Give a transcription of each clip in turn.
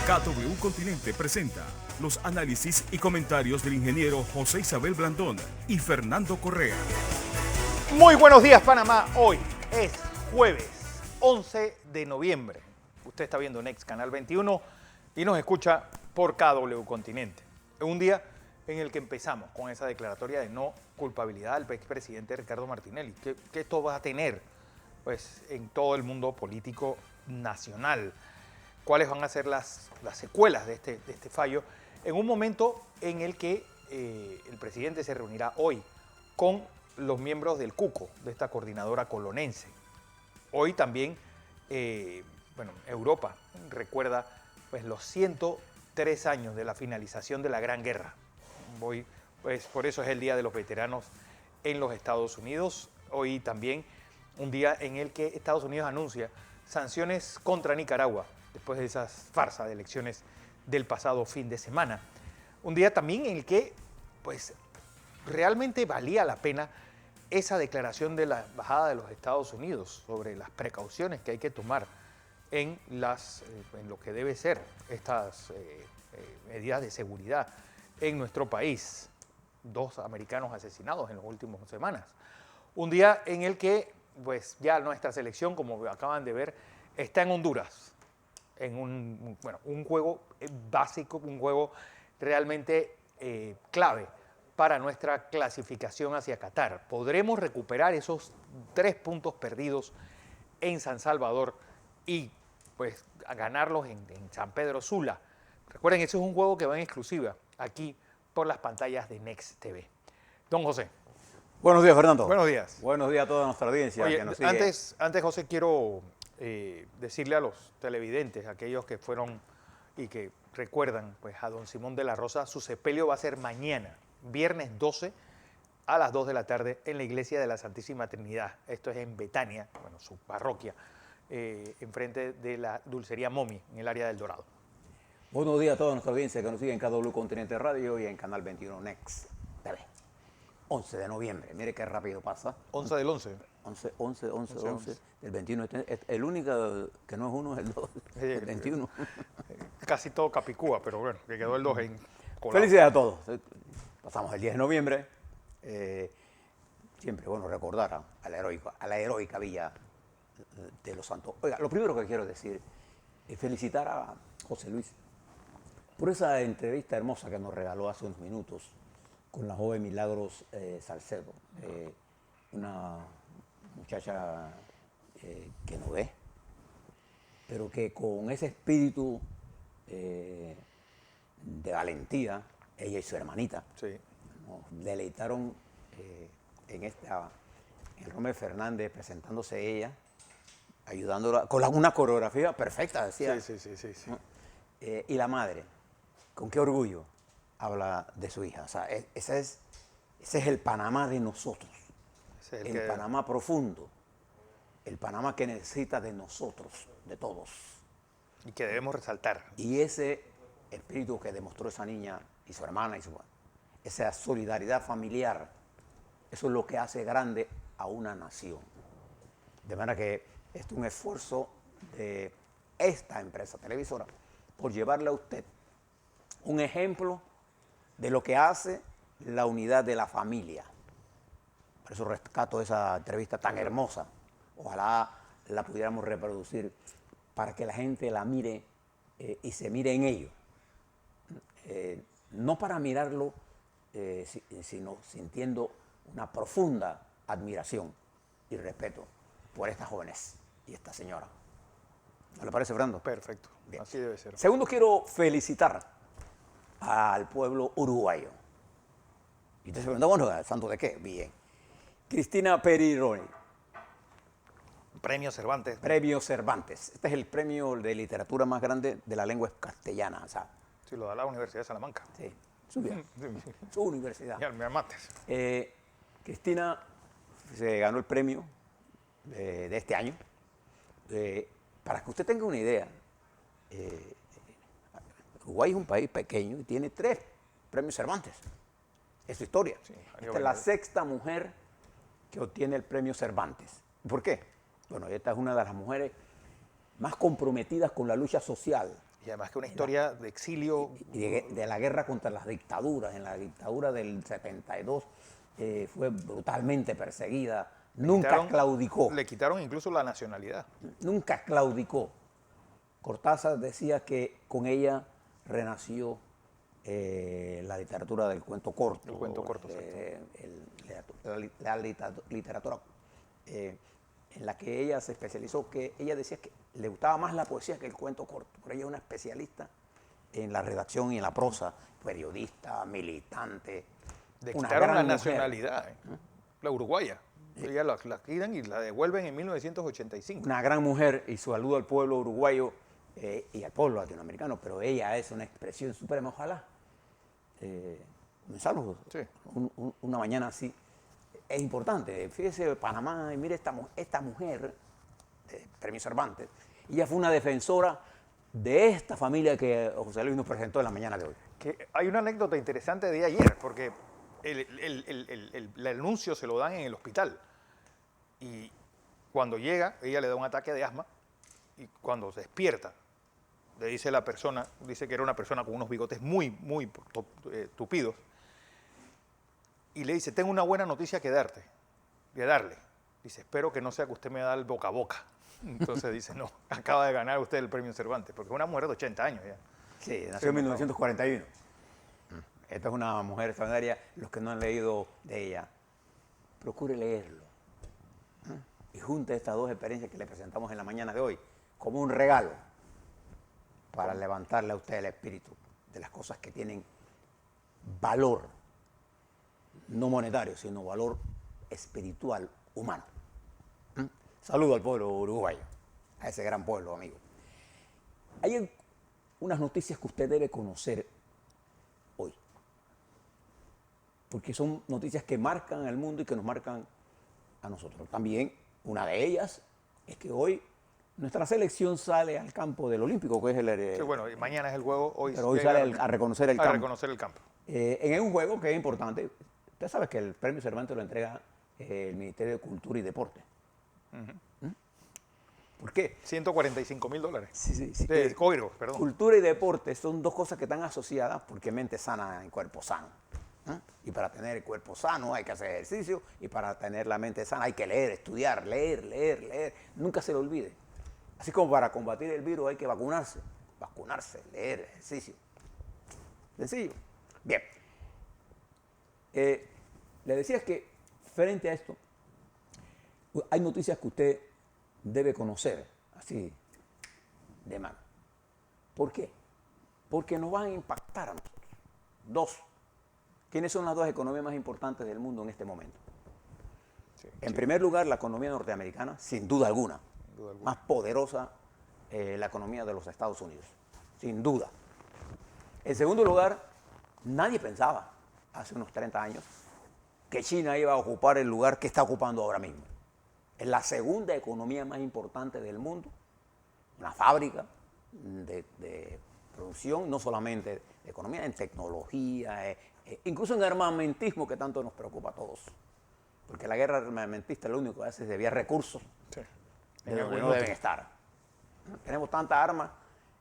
KW Continente presenta los análisis y comentarios del ingeniero José Isabel Blandón y Fernando Correa. Muy buenos días, Panamá. Hoy es jueves 11 de noviembre. Usted está viendo Next Canal 21 y nos escucha por KW Continente. Es un día en el que empezamos con esa declaratoria de no culpabilidad del expresidente Ricardo Martinelli. ¿Qué esto va a tener pues, en todo el mundo político nacional? ¿Cuáles van a ser las secuelas de este fallo? En un momento en el que el presidente se reunirá hoy con los miembros del CUCO, de esta coordinadora colonense. Hoy también, Europa recuerda pues, los 103 años de la finalización de la Gran Guerra. Hoy, pues, por eso es el Día de los Veteranos en los Estados Unidos. Hoy también un día en el que Estados Unidos anuncia sanciones contra Nicaragua después de esas farsas de elecciones del pasado fin de semana. Un día también en el que pues, realmente valía la pena esa declaración de la Embajada de los Estados Unidos sobre las precauciones que hay que tomar en lo que debe ser estas medidas de seguridad en nuestro país. 2 americanos asesinados en las últimas semanas. Un día en el que pues, ya nuestra selección, como acaban de ver, está en Honduras, en un juego básico, un juego realmente clave para nuestra clasificación hacia Qatar. ¿Podremos recuperar esos 3 puntos perdidos en San Salvador y pues a ganarlos en San Pedro Sula? Recuerden, ese es un juego que va en exclusiva aquí por las pantallas de Next TV. Don José. Buenos días, Fernando. Buenos días. Buenos días a toda nuestra audiencia. Oye, que nos sigue. antes, José, quiero decirle a los televidentes, aquellos que fueron y que recuerdan pues, a don Simón de la Rosa, su sepelio va a ser mañana, viernes 12, a las 2 de la tarde, en la iglesia de la Santísima Trinidad. Esto es en Betania, su parroquia, enfrente de la dulcería Momi, en el área del Dorado. Buenos días a toda nuestra audiencia que nos sigue en KW Continente Radio y en Canal 21 Next TV. 11 de noviembre, mire qué rápido pasa. 11 del 11. 11 del 21. El único que no es 1 es el 2, el 21. Casi todo Capicúa, pero bueno, que quedó el 2 en colado. Felicidades a todos. Pasamos el 10 de noviembre. Siempre bueno recordar a la heroica Villa de Los Santos. Oiga, lo primero que quiero decir es felicitar a José Luis por esa entrevista hermosa que nos regaló hace unos minutos con la joven Milagros Salcedo, una muchacha que no ve, pero que con ese espíritu de valentía, ella y su hermanita, sí, nos deleitaron en el Rommel Fernández, presentándose ella, ayudándola con una coreografía perfecta, decía. Sí. ¿No? Y la madre, con qué orgullo habla de su hija. O sea, ese es el Panamá de nosotros, el Panamá profundo, el Panamá que necesita de nosotros, de todos. Y que debemos resaltar. Y ese espíritu que demostró esa niña y su hermana, esa solidaridad familiar, eso es lo que hace grande a una nación. De manera que este es un esfuerzo de esta empresa televisora por llevarle a usted un ejemplo de lo que hace la unidad de la familia. Por eso rescato esa entrevista tan hermosa. Ojalá la pudiéramos reproducir para que la gente la mire y se mire en ello. No para mirarlo, sino sintiendo una profunda admiración y respeto por estas jóvenes y esta señora. ¿No le parece, Fernando? Perfecto. Bien. Así debe ser. Segundo, quiero felicitar al pueblo uruguayo. Y usted se pregunta, bueno, ¿santo de qué? Bien. Cristina Perironi. Premio Cervantes. Premio Cervantes. Este es el premio de literatura más grande de la lengua castellana. O sea, Sí, lo da la Universidad de Salamanca. sí, su universidad. Ya, me amates. Cristina se ganó el premio de este año. Para que usted tenga una idea, Uruguay es un país pequeño y tiene 3 premios Cervantes. Es su historia. Sí, esta es la 6ª mujer que obtiene el premio Cervantes. ¿Por qué? Bueno, esta es una de las mujeres más comprometidas con la lucha social Y además que una historia de exilio. Y de la guerra contra las dictaduras. En la dictadura del 72 fue brutalmente perseguida. Nunca claudicó. Le quitaron incluso la nacionalidad. Nunca claudicó. Cortázar decía que con ella renació la literatura del cuento corto. El cuento corto, la literatura en la que ella se especializó, que ella decía que le gustaba más la poesía que el cuento corto, porque ella es una especialista en la redacción y en la prosa, periodista, militante. Le una quitaron gran la mujer. nacionalidad, la uruguaya. Ella la quitan y la devuelven en 1985. Una gran mujer, y su saludo al pueblo uruguayo y al pueblo latinoamericano, pero ella es una expresión suprema, ojalá. Un saludo. Sí. Una mañana así. Es importante. Fíjese, Panamá, y mire esta mujer, Premio Cervantes, ella fue una defensora de esta familia que José Luis nos presentó en la mañana de hoy. Que hay una anécdota interesante de ayer, porque el anuncio se lo dan en el hospital. Y cuando llega, ella le da un ataque de asma, y cuando se despierta, le dice la persona, dice que era una persona con unos bigotes muy tupidos, y le dice, tengo una buena noticia que darle. Dice, espero que no sea que usted me da el boca a boca. Entonces dice, no, acaba de ganar usted el premio Cervantes, porque es una mujer de 80 años ya. Sí, nació en 1941. Esta es una mujer extraordinaria. Los que no han leído de ella, procure leerlo. Y junte estas dos experiencias que le presentamos en la mañana de hoy, como un regalo para levantarle a usted el espíritu de las cosas que tienen valor, no monetario, sino valor espiritual, humano. Saludo al pueblo uruguayo, a ese gran pueblo, amigo. Hay unas noticias que usted debe conocer hoy, porque son noticias que marcan al mundo y que nos marcan a nosotros. También una de ellas es que hoy nuestra selección sale al campo del Olímpico, que es el... Sí, bueno, mañana es el juego, pero hoy sale a reconocer el a campo. reconocer el campo. En un juego que es importante. Usted sabe que el premio Cervantes lo entrega el Ministerio de Cultura y Deporte. ¿Por qué? $145,000. Sí. Coiro, perdón. Cultura y deporte son dos cosas que están asociadas porque mente sana en cuerpo sano. Y para tener el cuerpo sano hay que hacer ejercicio y para tener la mente sana hay que leer, estudiar, leer. Nunca se lo olvide. Así como para combatir el virus hay que vacunarse, leer, ejercicio. Sencillo. Bien. Le decía que frente a esto hay noticias que usted debe conocer así de mano. ¿Por qué? Porque nos van a impactar a nosotros. Dos. ¿Quiénes son las dos economías más importantes del mundo en este momento? En primer lugar, la economía norteamericana, sin duda alguna. Más poderosa la economía de los Estados Unidos, sin duda. En segundo lugar, nadie pensaba hace unos 30 años que China iba a ocupar el lugar que está ocupando ahora mismo. Es la segunda economía más importante del mundo, una fábrica de producción, no solamente de economía, en tecnología, incluso en armamentismo que tanto nos preocupa a todos. Porque la guerra armamentista lo único que hace es desviar recursos de donde no deben estar. Tenemos tantas armas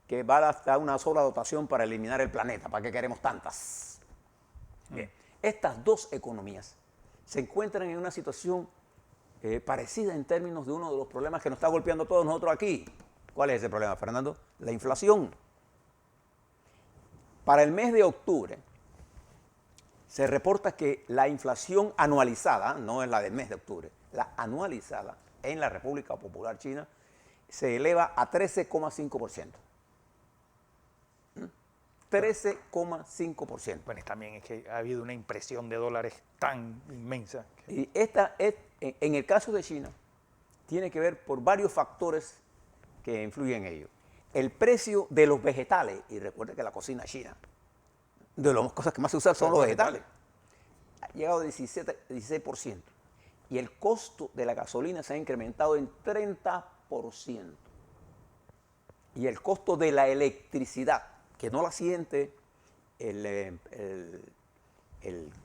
que va hasta una sola dotación para eliminar el planeta. ¿Para qué queremos tantas? Bien. Estas dos economías se encuentran en una situación parecida en términos de uno de los problemas que nos está golpeando a todos nosotros aquí. ¿Cuál es ese problema, Fernando? La inflación. Para el mes de octubre se reporta que la inflación anualizada, no es la del mes de octubre, la anualizada en la República Popular China se eleva a 13,5%. 13,5%. Bueno, y también es que ha habido una impresión de dólares tan inmensa. Y esta es, en el caso de China, tiene que ver por varios factores que influyen en ello. El precio de los vegetales, y recuerde que la cocina china, de las cosas que más se usan son los vegetales, ha llegado a 16%. Y el costo de la gasolina se ha incrementado en 30%. Y el costo de la electricidad, que no la siente el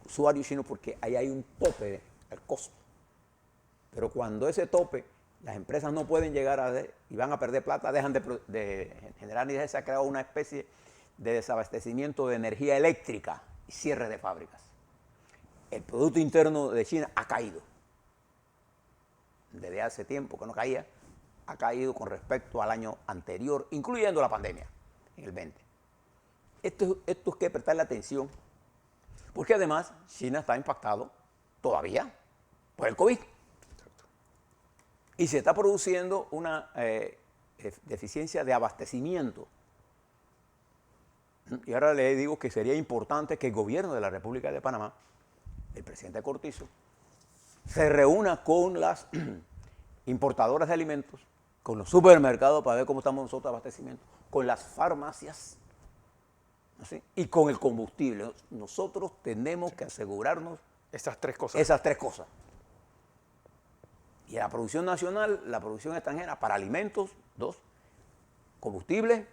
usuario chino porque ahí hay un tope al costo. Pero cuando ese tope las empresas no pueden llegar y van a perder plata, dejan de generar, y se ha creado una especie de desabastecimiento de energía eléctrica y cierre de fábricas. El Producto Interno de China ha caído. Desde hace tiempo que no caía, ha caído con respecto al año anterior, incluyendo la pandemia, en el 20. Esto es que prestarle atención, porque además China está impactado todavía por el COVID. Y se está produciendo una deficiencia de abastecimiento. Y ahora le digo que sería importante que el gobierno de la República de Panamá, el presidente Cortizo, se reúna con las importadoras de alimentos, con los supermercados para ver cómo estamos nosotros de abastecimiento, con las farmacias, ¿sí? Y con el combustible. Nosotros tenemos que asegurarnos Esas tres cosas. esas tres cosas. Y la producción nacional, la producción extranjera para alimentos, 2, combustible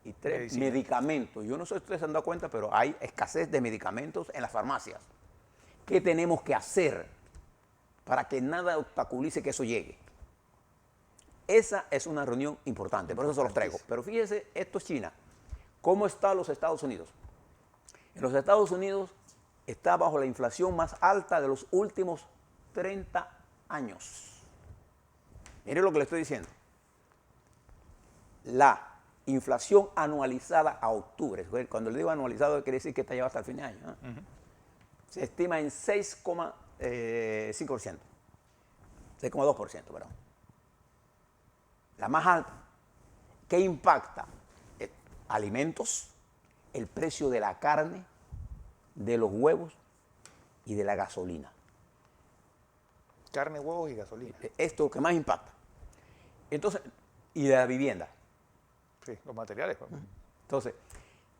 y 3, Medicina. medicamentos. Yo no sé si ustedes se han dado cuenta, pero hay escasez de medicamentos en las farmacias. ¿Qué tenemos que hacer para que nada obstaculice que eso llegue? Esa es una reunión importante, por eso se los traigo. Pero fíjese, esto es China. ¿Cómo están los Estados Unidos? En los Estados Unidos está bajo la inflación más alta de los últimos 30 años. Mire lo que le estoy diciendo. La inflación anualizada a octubre, cuando le digo anualizado quiere decir que está llevada hasta el fin de año, ¿eh? Se estima en 6,5%, 6,2%, perdón. La más alta. ¿Qué impacta? Alimentos, el precio de la carne, de los huevos y de la gasolina. Carne, huevos y gasolina. Esto es lo que más impacta. Entonces, y de la vivienda. Sí, los materiales. Pues. Entonces,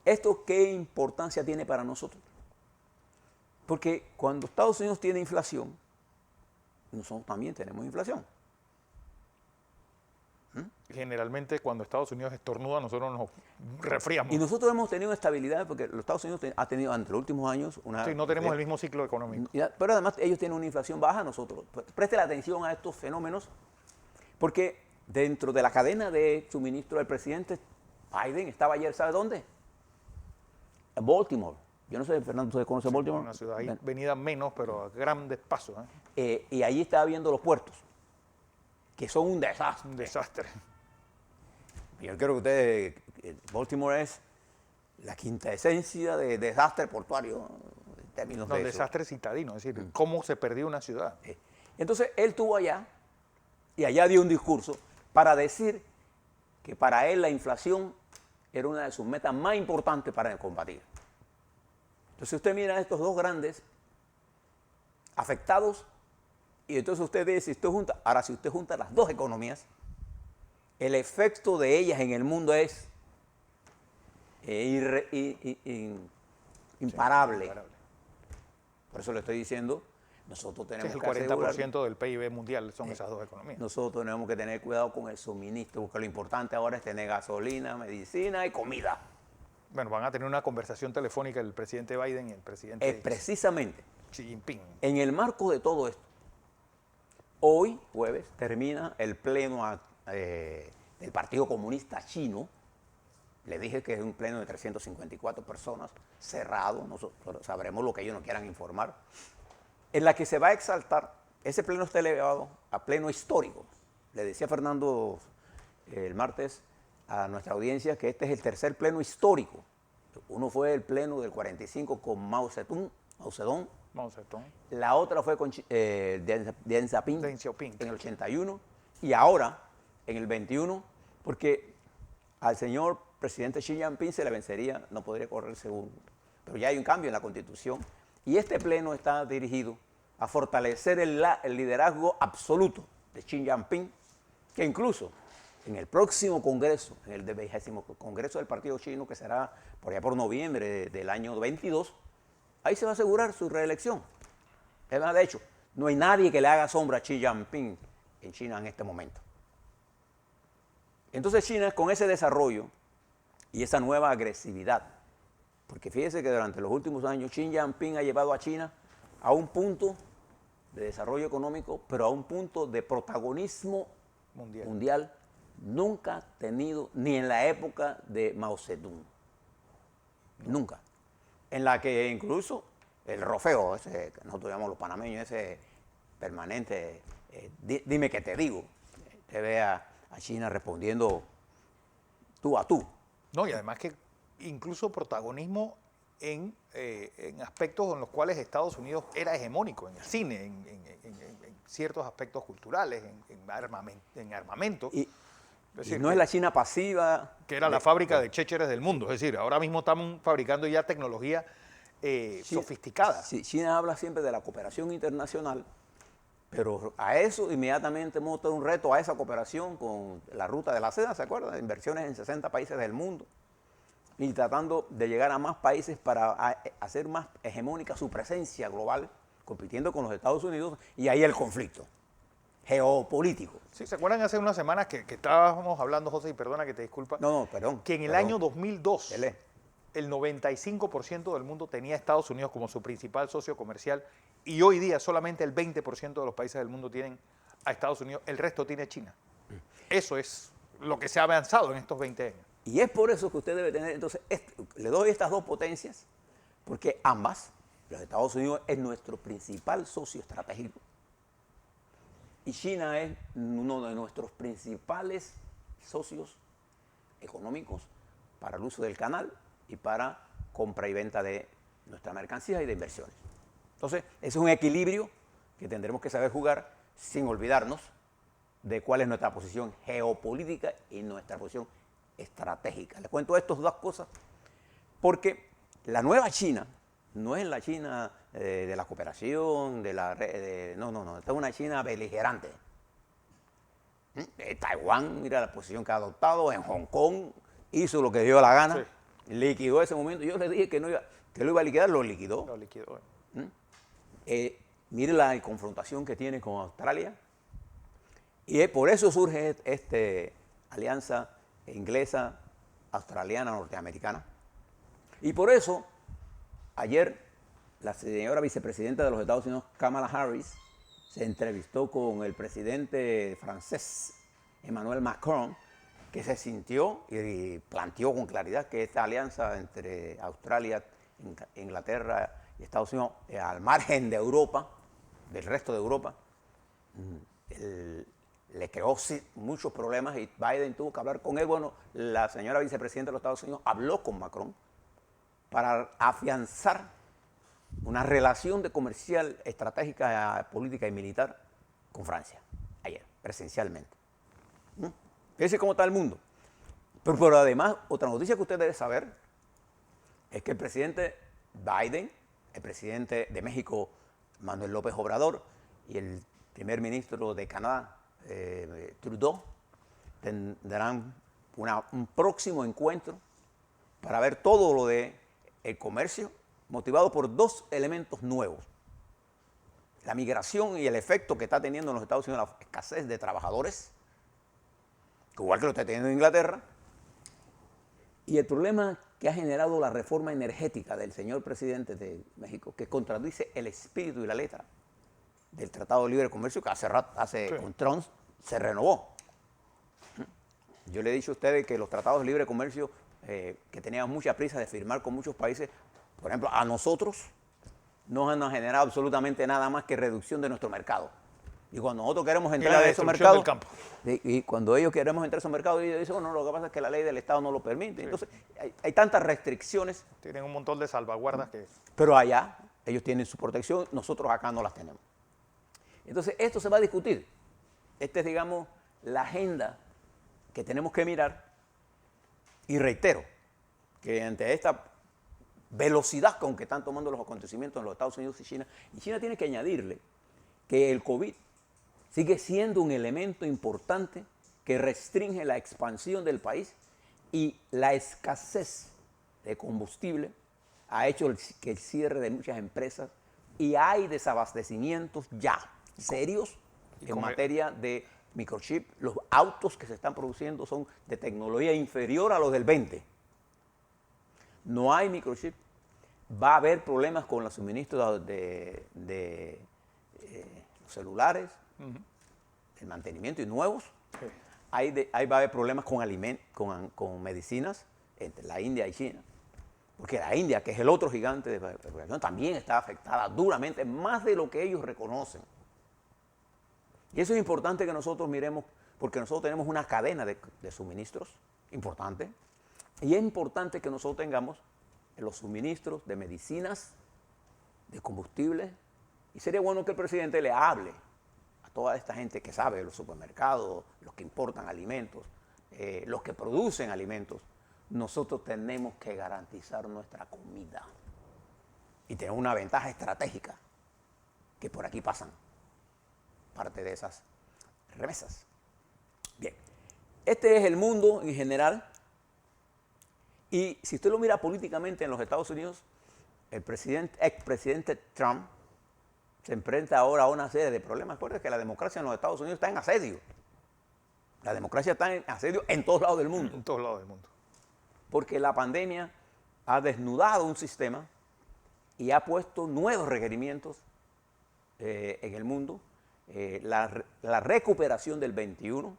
¿esto qué importancia tiene para nosotros? Porque cuando Estados Unidos tiene inflación, nosotros también tenemos inflación. Generalmente cuando Estados Unidos estornuda, nosotros nos resfriamos. Y nosotros hemos tenido estabilidad porque los Estados Unidos ha tenido entre los últimos años una... Sí, no tenemos el mismo ciclo económico. Pero además ellos tienen una inflación baja, nosotros. Preste la atención a estos fenómenos, porque dentro de la cadena de suministro del presidente, Biden estaba ayer, ¿sabe dónde? En Baltimore. Yo no sé, Fernando, ¿usted conoce Baltimore? Una ciudad ahí venida menos, pero a grandes pasos. Y allí estaba viendo los puertos, que son un desastre. Un desastre. Yo creo que ustedes, Baltimore es la quinta esencia de desastre portuario en términos No, de eso. desastre citadino, es decir, cómo se perdió una ciudad. Entonces, él estuvo allá y allá dio un discurso para decir que para él la inflación era una de sus metas más importantes para combatir. Entonces, usted mira a estos dos grandes afectados y entonces usted dice, si usted junta, ahora si usted junta las dos economías, el efecto de ellas en el mundo es imparable. Por eso le estoy diciendo, nosotros tenemos Es el que asegurar, 40% del PIB mundial, son esas dos economías. nosotros tenemos que tener cuidado con el suministro, porque lo importante ahora es tener gasolina, medicina y comida. Bueno, van a tener una conversación telefónica el presidente Biden y el presidente Precisamente, Xi Jinping. en el marco de todo esto, hoy, jueves, termina el pleno del Partido Comunista Chino. Le dije que es un pleno de 354 personas, cerrado, nosotros sabremos lo que ellos nos quieran informar, en la que se va a exaltar, ese pleno está elevado a pleno histórico. Le decía Fernando el martes a nuestra audiencia que este es el tercer pleno histórico. Uno fue el pleno del 45 con Mao Zedong, la otra fue con Deng Xiaoping en el 81 y ahora en el 21, porque al señor presidente Xi Jinping se le vencería, no podría correr el segundo. Pero ya hay un cambio en la Constitución y este pleno está dirigido a fortalecer el liderazgo absoluto de Xi Jinping, que incluso en el próximo Congreso, en el 20º Congreso del Partido Chino, que será por allá por noviembre del año 22, ahí se va a asegurar su reelección. De hecho, no hay nadie que le haga sombra a Xi Jinping en China en este momento. Entonces China, con ese desarrollo y esa nueva agresividad, porque fíjese que durante los últimos años Xi Jinping ha llevado a China a un punto de desarrollo económico, pero a un punto de protagonismo mundial nunca tenido, ni en la época de Mao Zedong. Nunca. En la que incluso el rofeo, ese que nosotros llamamos los panameños, ese permanente, dime que te digo, te ve a China respondiendo tú a tú. No, y además que incluso protagonismo en aspectos en los cuales Estados Unidos era hegemónico, en el cine, en ciertos aspectos culturales, en armamento. Y decir, no es la China pasiva. Que era la fábrica de chécheres del mundo. Es decir, ahora mismo estamos fabricando ya tecnología sofisticada. Sí, China habla siempre de la cooperación internacional, pero a eso inmediatamente monta un reto a esa cooperación con la ruta de la seda, ¿se acuerdan? Inversiones en 60 países del mundo y tratando de llegar a más países para hacer más hegemónica su presencia global, compitiendo con los Estados Unidos, y ahí el conflicto geopolítico. Sí, ¿se acuerdan hace unas semanas que estábamos hablando, José, y perdona que te disculpa? No, perdón. Que en el año 2002, el 95% del mundo tenía a Estados Unidos como su principal socio comercial y hoy día solamente el 20% de los países del mundo tienen a Estados Unidos, el resto tiene China. Eso es lo que se ha avanzado en estos 20 años. Y es por eso que usted debe tener, entonces, le doy estas dos potencias, porque ambas, los Estados Unidos es nuestro principal socio estratégico y China es uno de nuestros principales socios económicos para el uso del canal y para compra y venta de nuestras mercancías y de inversiones. Entonces, es un equilibrio que tendremos que saber jugar sin olvidarnos de cuál es nuestra posición geopolítica y nuestra posición estratégica. Les cuento estas dos cosas porque la nueva China no es la China de la cooperación, no, esta es una China beligerante. Taiwán, mira la posición que ha adoptado, en Hong Kong hizo lo que dio la gana, liquidó ese momento. Yo le dije que lo iba a liquidar, lo liquidó. Lo liquidó. Mire la confrontación que tiene con Australia. Y por eso surge esta alianza inglesa, australiana, norteamericana. Y por eso, ayer, la señora vicepresidenta de los Estados Unidos, Kamala Harris, se entrevistó con el presidente francés, Emmanuel Macron, que se sintió y planteó con claridad que esta alianza entre Australia, Inglaterra y Estados Unidos, al margen de Europa, del resto de Europa, le creó muchos problemas y Biden tuvo que hablar con él. Bueno, la señora vicepresidenta de los Estados Unidos habló con Macron para afianzar una relación de comercial, estratégica, política y militar con Francia, ayer, presencialmente. Fíjense cómo está el mundo. Pero además, otra noticia que usted debe saber es que el presidente Biden, el presidente de México, Manuel López Obrador, y el primer ministro de Canadá, Trudeau, tendrán un próximo encuentro para ver todo lo de el comercio, motivado por dos elementos nuevos: la migración y el efecto que está teniendo en los Estados Unidos la escasez de trabajadores, igual que lo está teniendo en Inglaterra, y el problema que ha generado la reforma energética del señor presidente de México, que contradice el espíritu y la letra del Tratado de Libre Comercio que con Trump se renovó. Yo le he dicho a ustedes que los tratados de libre comercio que teníamos mucha prisa de firmar con muchos países, por ejemplo, a nosotros no nos han generado absolutamente nada más que reducción de nuestro mercado. Y cuando nosotros queremos entrar a esos mercados, y cuando ellos queremos entrar a esos mercados, ellos dicen, no, lo que pasa es que la ley del Estado no lo permite. Sí. Entonces, hay tantas restricciones. Tienen un montón de salvaguardas que... Pero allá, ellos tienen su protección, nosotros acá no las tenemos. Entonces, esto se va a discutir. Esta es, digamos, la agenda que tenemos que mirar. Y reitero que ante esta velocidad con que están tomando los acontecimientos en los Estados Unidos y China tiene que añadirle que el COVID sigue siendo un elemento importante que restringe la expansión del país y la escasez de combustible ha hecho que el cierre de muchas empresas y hay desabastecimientos ya serios en materia de microchip. Los autos que se están produciendo son de tecnología inferior a los del 20. No hay microchip. Va a haber problemas con los suministros de celulares, el mantenimiento y nuevos. Sí. Ahí va a haber problemas con medicinas entre la India y China. Porque la India, que es el otro gigante de la población, también está afectada duramente, más de lo que ellos reconocen. Y eso es importante que nosotros miremos, porque nosotros tenemos una cadena de suministros importante. Y es importante que nosotros tengamos los suministros de medicinas, de combustibles. Y sería bueno que el presidente le hable a toda esta gente que sabe de los supermercados, los que importan alimentos, los que producen alimentos. Nosotros tenemos que garantizar nuestra comida y tenemos una ventaja estratégica, que por aquí pasan parte de esas remesas. Bien, este es el mundo en general, y si usted lo mira políticamente en los Estados Unidos, el expresidente Trump se enfrenta ahora a una serie de problemas. Recuerda que la democracia en los Estados Unidos está en asedio. La democracia está en asedio en todos lados del mundo. En todos lados del mundo. Porque la pandemia ha desnudado un sistema y ha puesto nuevos requerimientos en el mundo. La recuperación del 21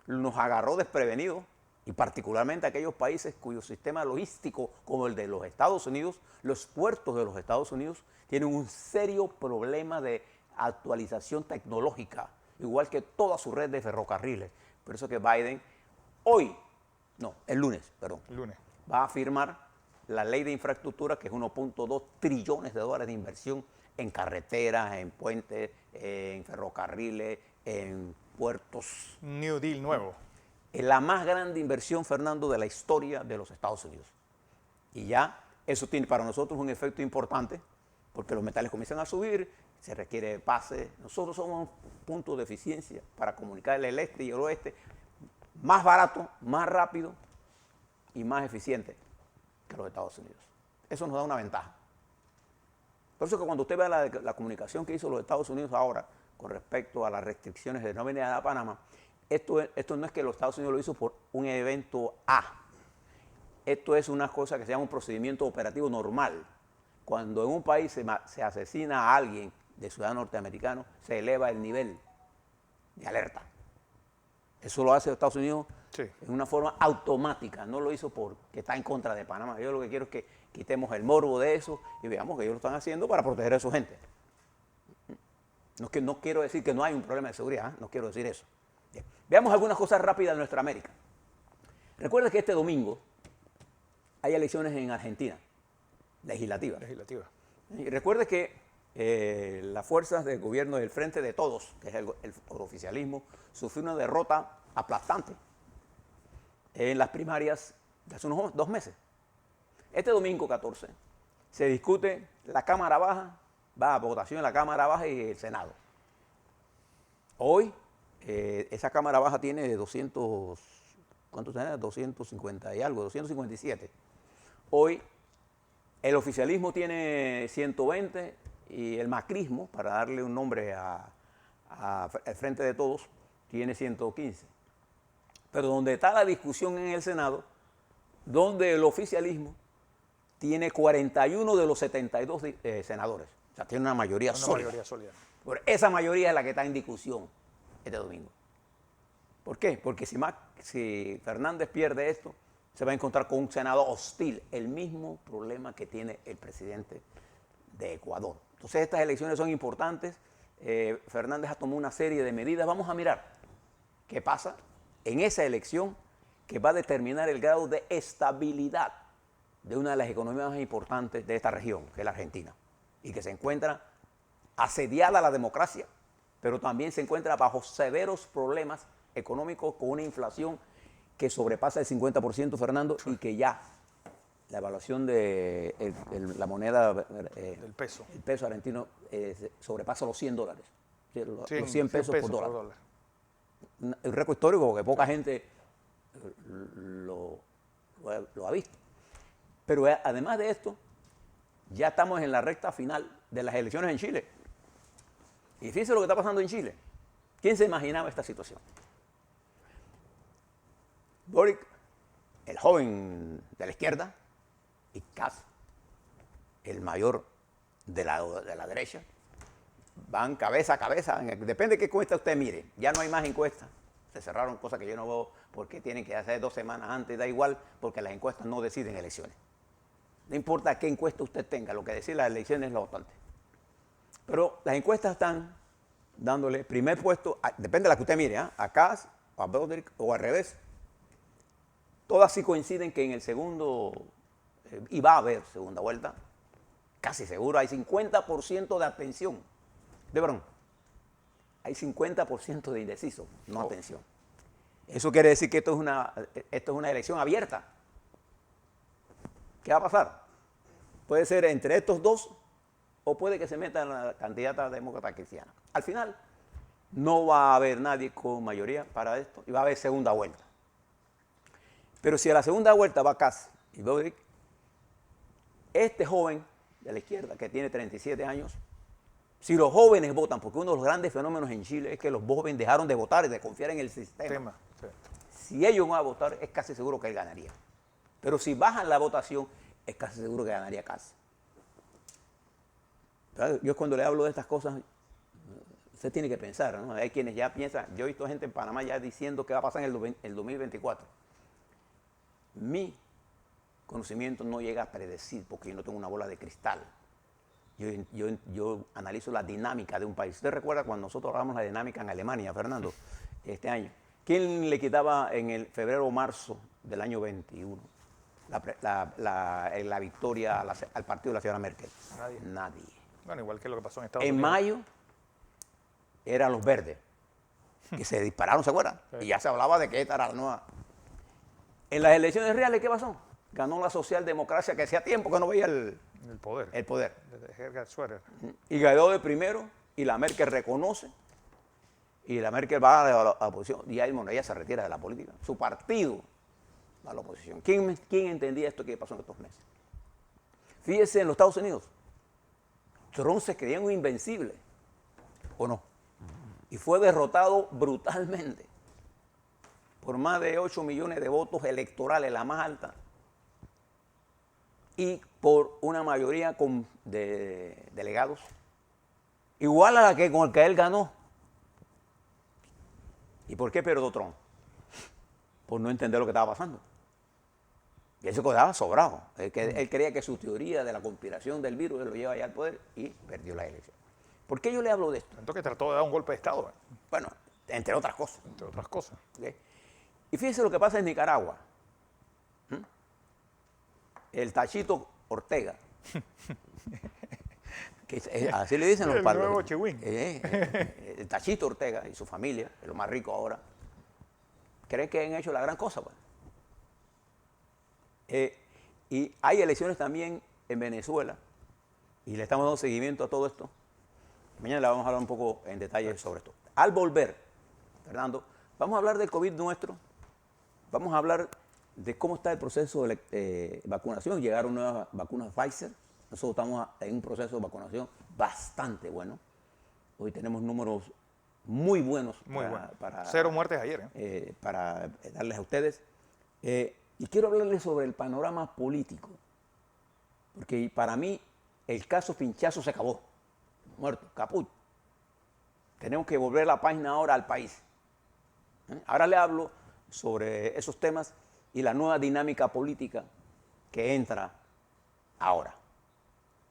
nos agarró desprevenidos, y particularmente aquellos países cuyo sistema logístico, como el de los Estados Unidos, los puertos de los Estados Unidos, tienen un serio problema de actualización tecnológica, igual que toda su red de ferrocarriles. Por eso que Biden el lunes, va a firmar la ley de infraestructura, que es 1.2 trillones de dólares de inversión en carreteras, en puentes, en ferrocarriles, en puertos. New Deal nuevo. Es la más grande inversión, Fernando, de la historia de los Estados Unidos. Y ya eso tiene para nosotros un efecto importante, porque los metales comienzan a subir, se requiere pase. Nosotros somos un punto de eficiencia para comunicar el este y el oeste más barato, más rápido y más eficiente que los Estados Unidos. Eso nos da una ventaja. Por eso que cuando usted vea la comunicación que hizo los Estados Unidos ahora con respecto a las restricciones de no venir a Panamá, esto no es que los Estados Unidos lo hizo por un evento A. Esto es una cosa que se llama un procedimiento operativo normal. Cuando en un país se asesina a alguien de ciudadano norteamericano, se eleva el nivel de alerta. Eso lo hace Estados Unidos en una forma automática, no lo hizo porque está en contra de Panamá. Yo lo que quiero es que quitemos el morbo de eso y veamos que ellos lo están haciendo para proteger a su gente. No quiero decir que no hay un problema de seguridad, no quiero decir eso. Bien. Veamos algunas cosas rápidas de nuestra América. Recuerda que este domingo hay elecciones en Argentina, legislativas. Y recuerde que las fuerzas del gobierno del Frente de Todos, que es el oficialismo, sufrió una derrota aplastante en las primarias de hace unos 2 meses. Este domingo 14 se discute la Cámara Baja, va a votación en la Cámara Baja y el Senado. Hoy esa Cámara Baja tiene 200, ¿cuántos tiene? 250 y algo, 257. Hoy el oficialismo tiene 120 y el macrismo, para darle un nombre al Frente de Todos, tiene 115. Pero donde está la discusión en el Senado, donde el oficialismo tiene 41 de los 72 senadores. O sea, tiene una mayoría sólida. Pero esa mayoría es la que está en discusión este domingo. ¿Por qué? Porque si Fernández pierde esto, se va a encontrar con un Senado hostil, el mismo problema que tiene el presidente de Ecuador. Entonces estas elecciones son importantes. Fernández ha tomado una serie de medidas. Vamos a mirar qué pasa en esa elección que va a determinar el grado de estabilidad de una de las economías más importantes de esta región, que es la Argentina, y que se encuentra asediada a la democracia, pero también se encuentra bajo severos problemas económicos con una inflación que sobrepasa el 50%, Fernando, y que ya la evaluación de la moneda, el peso argentino, sobrepasa los $100, los 100 pesos por dólar. Un récord histórico que poca gente lo ha visto. Pero además de esto, ya estamos en la recta final de las elecciones en Chile. Y fíjense lo que está pasando en Chile. ¿Quién se imaginaba esta situación? Boric, el joven de la izquierda, y Kast, el mayor de la derecha, van cabeza a cabeza. Depende de qué encuesta usted mire. Ya no hay más encuestas. se cerraron, cosa que yo no veo por qué tienen que hacer 2 semanas antes, da igual, porque las encuestas no deciden elecciones. No importa qué encuesta usted tenga, lo que decide las elecciones es lo bastante. Pero las encuestas están dándole primer puesto, depende de la que usted mire, a Kast, a Broderick o al revés. Todas sí coinciden que en el segundo, y va a haber segunda vuelta, casi seguro, hay 50% de abstención. De verdad, hay 50% de indeciso, no abstención. Eso quiere decir que esto es una elección abierta. ¿Qué va a pasar? Puede ser entre estos dos o puede que se meta la candidata demócrata cristiana. Al final, no va a haber nadie con mayoría para esto y va a haber segunda vuelta. Pero si a la segunda vuelta va Kast y Broderick, este joven de la izquierda que tiene 37 años, si los jóvenes votan, porque uno de los grandes fenómenos en Chile es que los jóvenes dejaron de votar y de confiar en el sistema. Sí. Si ellos van a votar, es casi seguro que él ganaría. Pero si bajan la votación, es casi seguro que ganaría Kast. Yo cuando le hablo de estas cosas, usted tiene que pensar, ¿no? Hay quienes ya piensan, yo he visto gente en Panamá ya diciendo qué va a pasar en el 2024. Mi conocimiento no llega a predecir porque yo no tengo una bola de cristal. Yo analizo la dinámica de un país. ¿Usted recuerda cuando nosotros hablamos de la dinámica en Alemania, Fernando, este año? ¿Quién le quitaba en el febrero o marzo del año 21 la victoria al partido de la señora Merkel? Nadie. Bueno, igual que lo que pasó en Estados Unidos. En mayo eran los verdes, que se dispararon, ¿se acuerdan? Sí. Y ya se hablaba de que esta era la nueva. En las elecciones reales, ¿qué pasó? Ganó la socialdemocracia, que hacía tiempo que no veía el poder. Desde Gerhard Schröder. Y ganó de primero, y la Merkel reconoce, y la Merkel va a la oposición, y ahí, bueno, ella se retira de la política. Su partido va a la oposición. ¿Quién entendía esto que pasó en estos meses? Fíjese en los Estados Unidos. Trump se creía un invencible, ¿o no? Y fue derrotado brutalmente por más de 8 millones de votos electorales, la más alta, y por una mayoría de delegados igual a la que con el que él ganó. ¿Y por qué perdió Trump? Por no entender lo que estaba pasando. Y él se quedaba sobrado. Él creía que su teoría de la conspiración del virus lo lleva allá al poder y perdió la elección. ¿Por qué yo le hablo de esto? Entonces trató de dar un golpe de Estado. Bueno, entre otras cosas. Entre otras cosas. ¿Okay? Y fíjese lo que pasa en Nicaragua. El Tachito Ortega, que así le dicen los padres. El nuevo Chihuín. El Tachito Ortega y su familia, es lo más rico ahora, creen que han hecho la gran cosa. Pues. Y hay elecciones también en Venezuela y le estamos dando seguimiento a todo esto. Mañana le vamos a hablar un poco en detalle sobre esto. Al volver, Fernando, vamos a hablar del COVID nuestro, vamos a hablar de cómo está el proceso de vacunación. Llegaron nuevas vacunas Pfizer. Nosotros estamos en un proceso de vacunación bastante bueno. Hoy tenemos números muy buenos. Para 0 muertes ayer. Para darles a ustedes. Y quiero hablarles sobre el panorama político. Porque para mí el caso Pinchazo se acabó. Muerto, caput. Tenemos que volver la página ahora al país. Ahora le hablo sobre esos temas y la nueva dinámica política que entra ahora,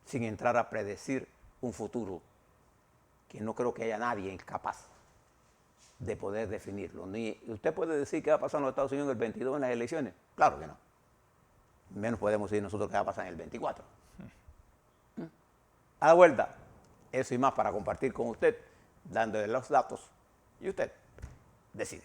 sin entrar a predecir un futuro que no creo que haya nadie capaz de poder definirlo. Ni usted puede decir qué va a pasar en los Estados Unidos el 22 en las elecciones. Claro que no. Menos podemos decir nosotros qué va a pasar en el 24. A la vuelta, eso y más para compartir con usted, dándole los datos, y usted decide.